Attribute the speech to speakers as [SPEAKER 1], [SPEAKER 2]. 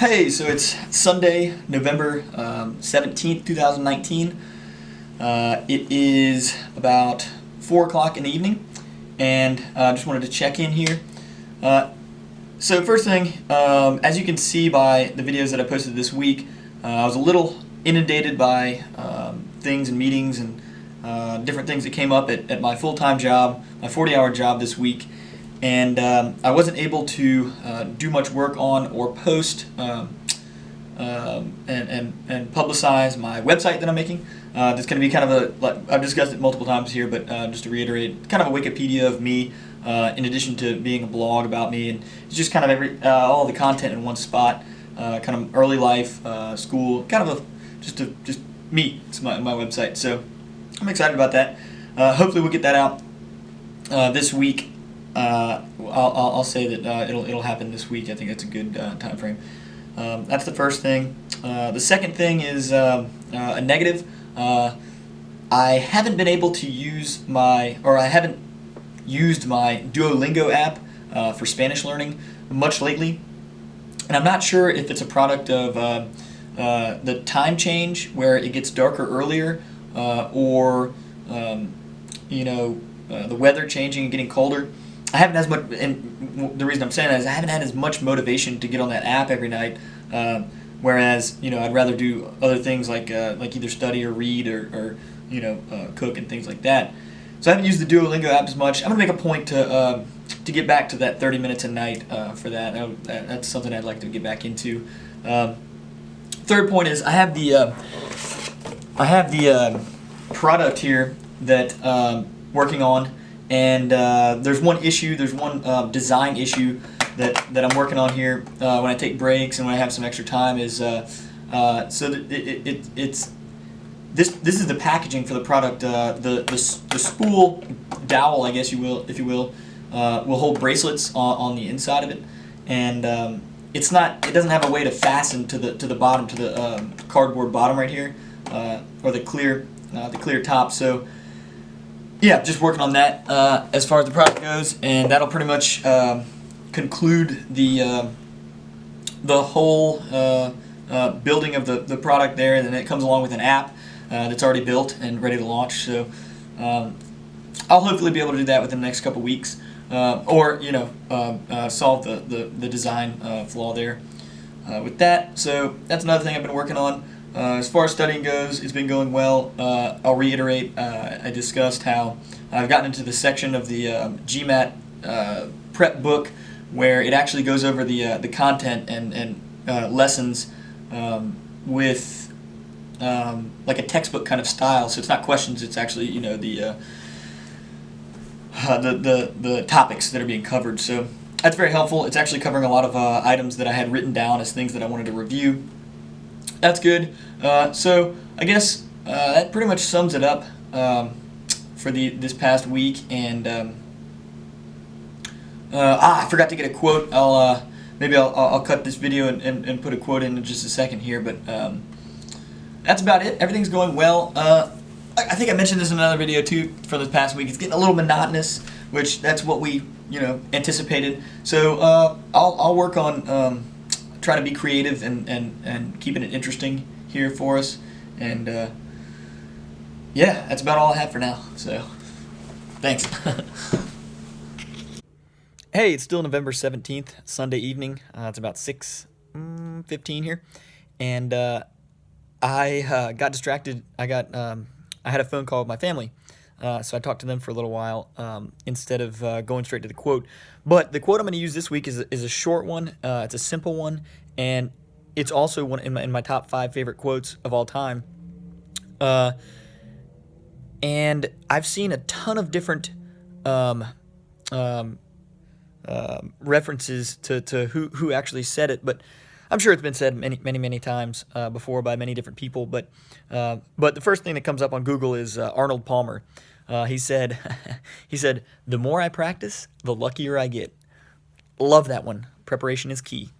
[SPEAKER 1] Hey, so it's Sunday, November 17th, 2019. It is about 4 o'clock in the evening, and I just wanted to check in here. So first thing, as you can see by the videos that I posted this week, I was a little inundated by things and meetings and different things that came up at my full-time job, my 40-hour job this week. And I wasn't able to do much work on or post and publicize my website that I'm making. That's going to be kind of I've discussed it multiple times here, but just to reiterate, kind of a Wikipedia of me, in addition to being a blog about me, and it's just kind of all the content in one spot, kind of early life, school, kind of just me. It's my website, so I'm excited about that. Hopefully we'll get that out this week. I'll say that it'll happen this week. I think that's a good time frame. That's the first thing. The second thing is a negative. I haven't been able to use I haven't used my Duolingo app for Spanish learning much lately, and I'm not sure if it's a product of the time change where it gets darker earlier, or the weather changing and getting colder. I haven't as much, and the reason I'm saying that is I haven't had as much motivation to get on that app every night. Whereas I'd rather do other things like either study or read or cook and things like that. So I haven't used the Duolingo app as much. I'm gonna make a point to get back to that 30 minutes a night for that. That's something I'd like to get back into. Third point is I have the product here that working on. And there's one design issue that I'm working on here when I take breaks and when I have some extra time is so that it's this is the packaging for the product. The spool dowel, I guess if you will hold bracelets on the inside of it, and it doesn't have a way to fasten to the bottom, to the cardboard bottom right here, or the clear top. So yeah, just working on that as far as the product goes, and that'll pretty much conclude the whole building of the product there. And then it comes along with an app that's already built and ready to launch. So I'll hopefully be able to do that within the next couple weeks, or solve the design flaw there with that. So that's another thing I've been working on. As far as studying goes, it's been going well. I'll reiterate, I discussed how I've gotten into the section of the GMAT prep book where it actually goes over the content and lessons with like a textbook kind of style. So it's not questions; it's actually the topics that are being covered. So that's very helpful. It's actually covering a lot of items that I had written down as things that I wanted to review. That's good. So I guess that pretty much sums it up for this past week. And I forgot to get a quote. Maybe I'll cut this video and put a quote in just a second here. But that's about it. Everything's going well. I think I mentioned this in another video too for this past week. It's getting a little monotonous, which that's what we anticipated. So I'll work on trying to be creative and keeping it interesting here for us. And yeah, that's about all I have for now. So thanks. Hey, it's still November 17th, Sunday evening. It's about 6:15 here, and I got distracted. I had a phone call with my family. So I talked to them for a little while instead of going straight to the quote. But the quote I'm going to use this week is a short one. It's a simple one, and it's also one in my top 5 favorite quotes of all time. And I've seen a ton of different references to who actually said it, but I'm sure it's been said many times before by many different people. But the first thing that comes up on Google is Arnold Palmer. He said, "The more I practice, the luckier I get." Love that one. Preparation is key.